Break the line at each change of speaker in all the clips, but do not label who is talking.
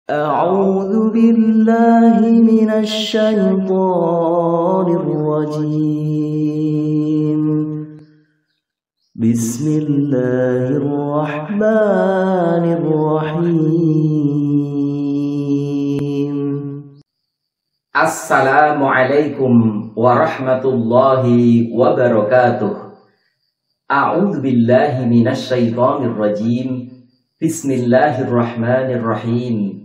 أعوذ بالله من الشيطان الرجيم بسم الله الرحمن الرحيم
Assalamualaikum warahmatullahi wabarakatuh. A'udzu billahi minasyaitonir rajim. Bismillahirrahmanirrahim.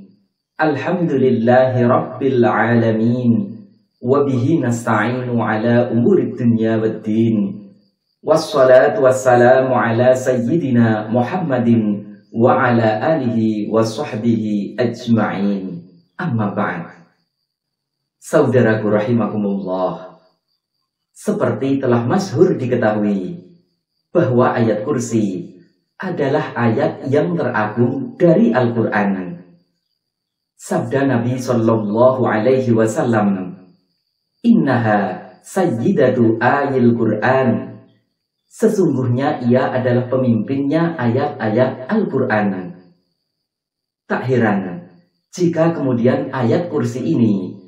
Alhamdulillahi rabbil alamin. Wa bihi nasta'inu ala umurid dunya waddin. Wassalatu wassalamu ala sayyidina Muhammadin wa ala alihi wa sahbihi ajma'in. Amma ba'd. Saudaraku rahimakumullah, seperti telah masyhur diketahui bahwa ayat kursi adalah ayat yang teragung dari Al-Quran. Sabda Nabi Sallallahu Alaihi Wasallam, Innaha sayyidatu ayil Quran. Sesungguhnya ia adalah pemimpinnya ayat-ayat Al-Quran. Tak heran jika kemudian ayat kursi ini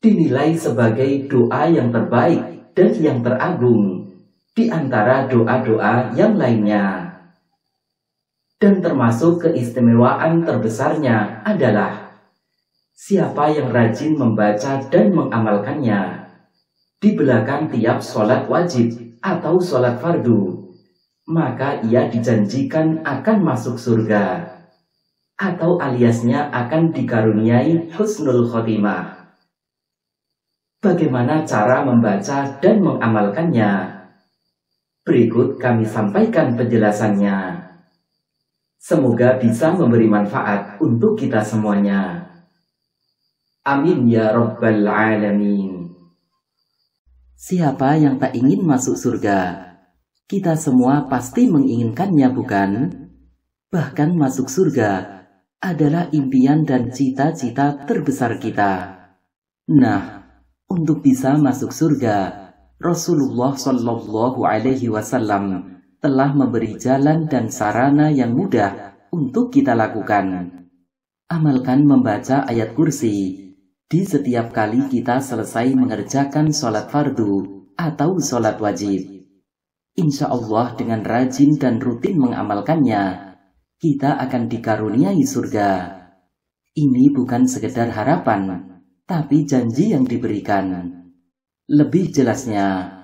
dinilai sebagai doa yang terbaik dan yang teragung di antara doa-doa yang lainnya. Dan termasuk keistimewaan terbesarnya adalah siapa yang rajin membaca dan mengamalkannya di belakang tiap sholat wajib atau sholat fardu, maka ia dijanjikan akan masuk surga, atau aliasnya akan dikaruniai husnul khotimah. Bagaimana cara membaca dan mengamalkannya? Berikut kami sampaikan penjelasannya. Semoga bisa memberi manfaat untuk kita semuanya. Amin ya rabbal alamin. Siapa yang tak ingin masuk surga? Kita semua pasti menginginkannya, bukan? Bahkan masuk surga adalah impian dan cita-cita terbesar kita. Nah, untuk bisa masuk surga, Rasulullah Shallallahu Alaihi Wasallam telah memberi jalan dan sarana yang mudah untuk kita lakukan. Amalkan membaca ayat kursi di setiap kali kita selesai mengerjakan sholat fardu atau sholat wajib. Insya Allah dengan rajin dan rutin mengamalkannya, kita akan dikaruniai surga. Ini bukan sekedar harapan, tapi janji yang diberikan. Lebih jelasnya,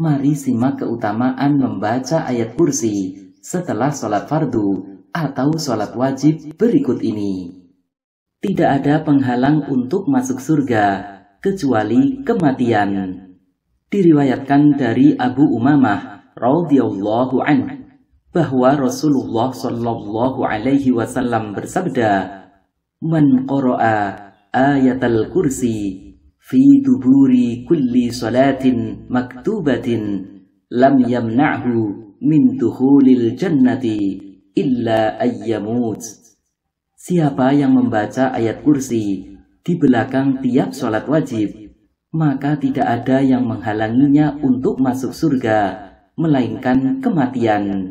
mari simak keutamaan membaca ayat kursi setelah sholat fardu atau sholat wajib berikut ini. Tidak ada penghalang untuk masuk surga kecuali kematian. Diriwayatkan dari Abu Umamah radhiyallahu anhu bahwa Rasulullah Shallallahu Alaihi Wasallam bersabda, "Man qara'a ayatal kursi fi duburi kulli salatin maktubatin lam yamna'hu min dukhulil jannati illa ayyamut." Siapa yang membaca ayat kursi di belakang tiap sholat wajib, maka tidak ada yang menghalanginya untuk masuk surga, melainkan kematian.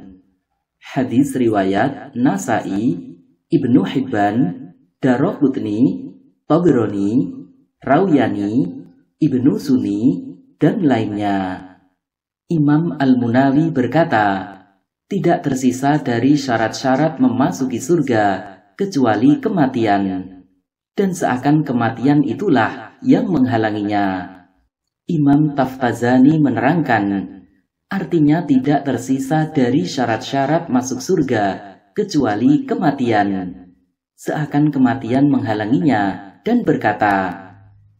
Hadis riwayat Nasa'i, Ibnu Hibban, Daraqutni, Tabrani, Rawyani, Ibnu Sunni, dan lainnya. Imam Al-Munawi berkata, tidak tersisa dari syarat-syarat memasuki surga kecuali kematian, dan seakan kematian itulah yang menghalanginya. Imam Taftazani menerangkan, artinya tidak tersisa dari syarat-syarat masuk surga kecuali kematian, seakan kematian menghalanginya, dan berkata,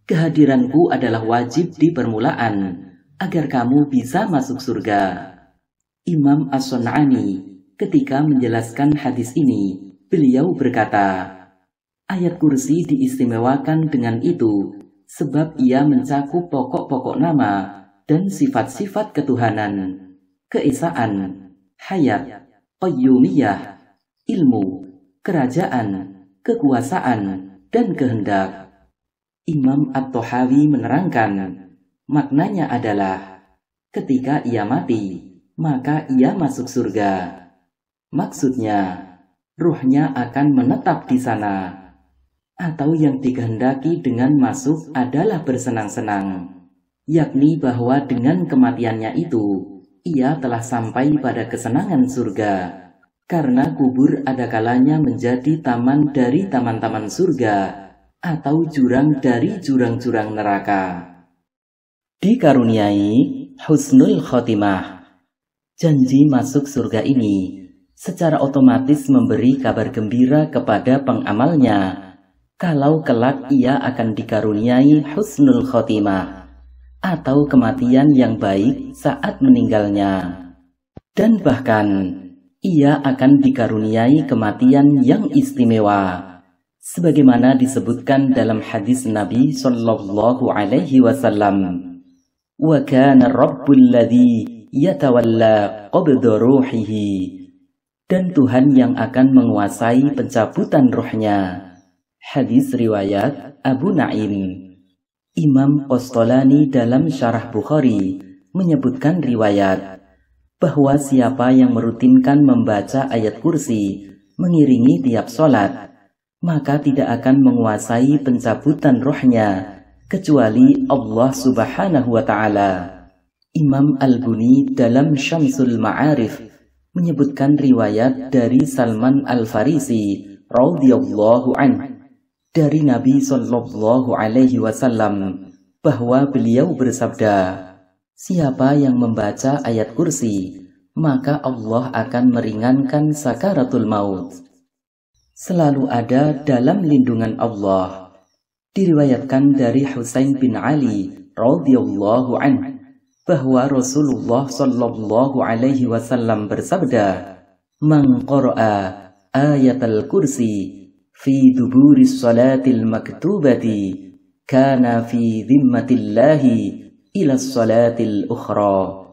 kehadiranku adalah wajib di permulaan agar kamu bisa masuk surga. Imam As-Sun'ani ketika menjelaskan hadis ini, beliau berkata, ayat kursi diistimewakan dengan itu sebab ia mencakup pokok-pokok nama dan sifat-sifat ketuhanan, keesaan, hayat, qayyumiyah, ilmu, kerajaan, kekuasaan, dan kehendak. Imam At-Tahawi menerangkan, maknanya adalah ketika ia mati, maka ia masuk surga. Maksudnya, ruhnya akan menetap di sana. atau yang dikehendaki dengan masuk adalah bersenang-senang, yakni bahwa dengan kematiannya itu, ia telah sampai pada kesenangan surga, karena kubur ada kalanya menjadi taman dari taman-taman surga, atau jurang dari jurang-jurang neraka. Dikaruniai husnul khotimah, janji masuk surga ini secara otomatis memberi kabar gembira kepada pengamalnya kalau kelak ia akan dikaruniai husnul khotimah atau kematian yang baik saat meninggalnya. Dan bahkan ia akan dikaruniai kematian yang istimewa sebagaimana disebutkan dalam hadis Nabi sallallahu alaihi wasallam, wa kana rabbul ladzi yatawalla qabda ruhihi, dan Tuhan yang akan menguasai pencabutan ruhnya. Hadis riwayat Abu Naim. Imam Qastolani dalam Syarah Bukhari menyebutkan riwayat bahwa siapa yang merutinkan membaca ayat kursi mengiringi tiap sholat, maka tidak akan menguasai pencabutan ruhnya kecuali Allah Subhanahu wa Ta'ala. Imam Al-Buni dalam Syamsul Ma'arif menyebutkan riwayat dari Salman Al-Farisi radhiyallahu anhu dari Nabi sallallahu alaihi wasallam bahwa beliau bersabda, siapa yang membaca ayat kursi, maka Allah akan meringankan sakaratul maut. Selalu ada dalam lindungan Allah. Diriwayatkan dari Husain bin Ali radhiyallahu anhu bahwa Rasulullah sallallahu alaihi wasallam bersabda, "Man qara'a ayatal kursi fi duburis salatil maktubati kana fi dhimmatillahi ila salatil ukhra."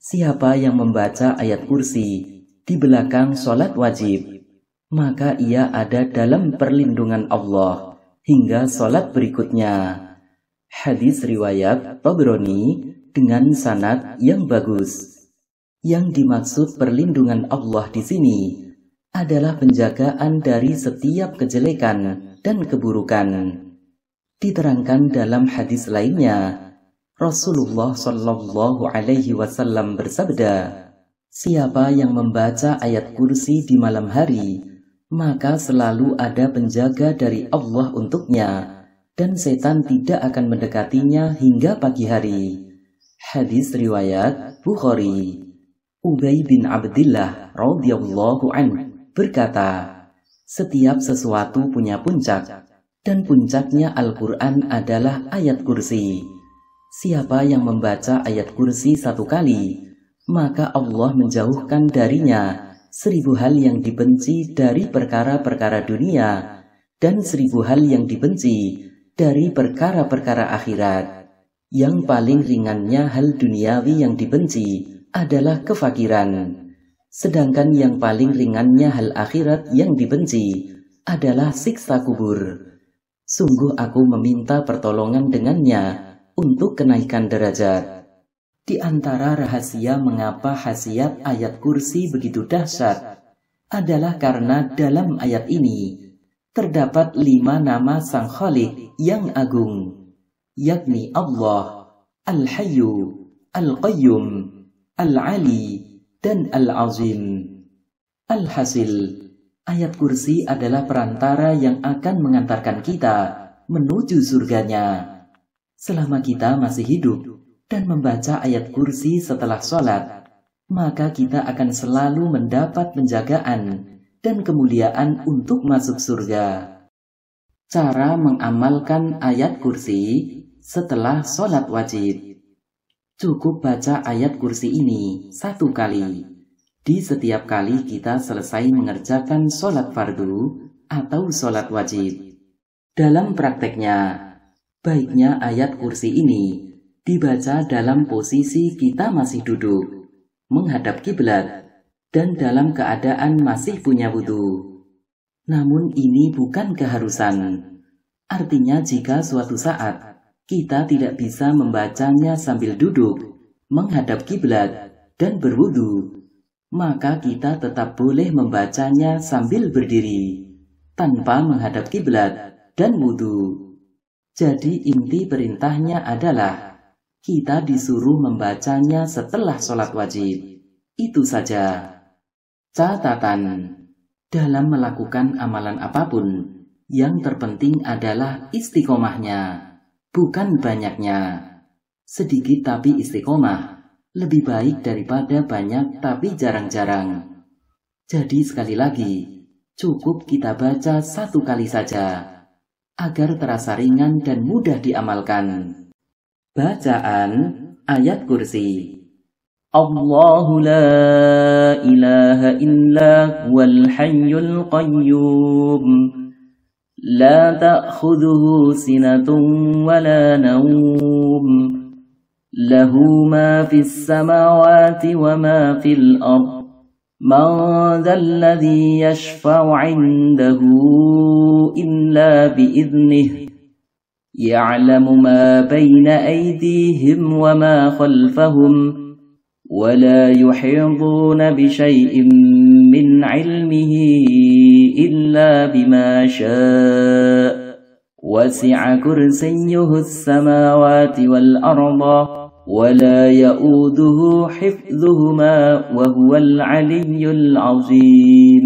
Siapa yang membaca ayat kursi di belakang salat wajib, maka ia ada dalam perlindungan Allah hingga salat berikutnya. Hadis riwayat Tabrani dengan sanad yang bagus. Yang dimaksud perlindungan Allah di sini adalah penjagaan dari setiap kejelekan dan keburukan. Diterangkan dalam hadis lainnya, Rasulullah Shallallahu Alaihi Wasallam bersabda, siapa yang membaca ayat kursi di malam hari, maka selalu ada penjaga dari Allah untuknya, dan setan tidak akan mendekatinya hingga pagi hari. Hadis riwayat Bukhari. Ubay bin Abdillah radhiyallahu anhu berkata, setiap sesuatu punya puncak, dan puncaknya Al-Quran adalah ayat kursi. Siapa yang membaca ayat kursi 1 kali, maka Allah menjauhkan darinya 1000 hal yang dibenci dari perkara-perkara dunia, dan 1000 hal yang dibenci dari perkara-perkara akhirat. Yang paling ringannya hal duniawi yang dibenci adalah kefakiran. Sedangkan yang paling ringannya hal akhirat yang dibenci adalah siksa kubur. Sungguh aku meminta pertolongan dengannya untuk kenaikan derajat. Di antara rahasia mengapa khasiat ayat kursi begitu dahsyat adalah karena dalam ayat ini terdapat 5 nama Sang Khalik yang agung, yakni Allah, Al-Hayyu, Al-Qayyum, Al-Ali, dan Al-Azim. Alhasil, ayat kursi adalah perantara yang akan mengantarkan kita menuju surganya. Selama kita masih hidup dan membaca ayat kursi setelah sholat, maka kita akan selalu mendapat penjagaan dan kemuliaan untuk masuk surga. Cara mengamalkan ayat kursi setelah sholat wajib. Cukup baca ayat kursi ini 1 kali di setiap kali kita selesai mengerjakan sholat fardu atau sholat wajib. Dalam prakteknya, baiknya ayat kursi ini dibaca dalam posisi kita masih duduk, menghadap kiblat, dan dalam keadaan masih punya wudu. Namun ini bukan keharusan. Artinya jika suatu saat kita tidak bisa membacanya sambil duduk, menghadap kiblat, dan berwudu, maka kita tetap boleh membacanya sambil berdiri, tanpa menghadap kiblat, dan wudhu. Jadi inti perintahnya adalah kita disuruh membacanya setelah sholat wajib. Itu saja. Catatan, dalam melakukan amalan apapun, yang terpenting adalah istiqomahnya, bukan banyaknya. Sedikit tapi istiqomah lebih baik daripada banyak tapi jarang-jarang. Jadi sekali lagi, cukup kita baca 1 kali saja, agar terasa ringan dan mudah diamalkan. Bacaan ayat kursi. Allahu la ilaha illa huwal hayyul qayyum, la ta'khudhuhu sinatun wa la nawm, lahu ma fis samawati wa ma fil ard, man dhal ladzi yashfa'u 'indahu illa bi'idhnihi, ya'lamu ma bayna aydihim wa ma khalfahum, wa la yuhiduna bi syai'in min 'ilmihi illa bima syaa', wasi'a kursiyyuhu as-samawati wal arda, ولا يؤوده حفظهما وهو العلي العظيم.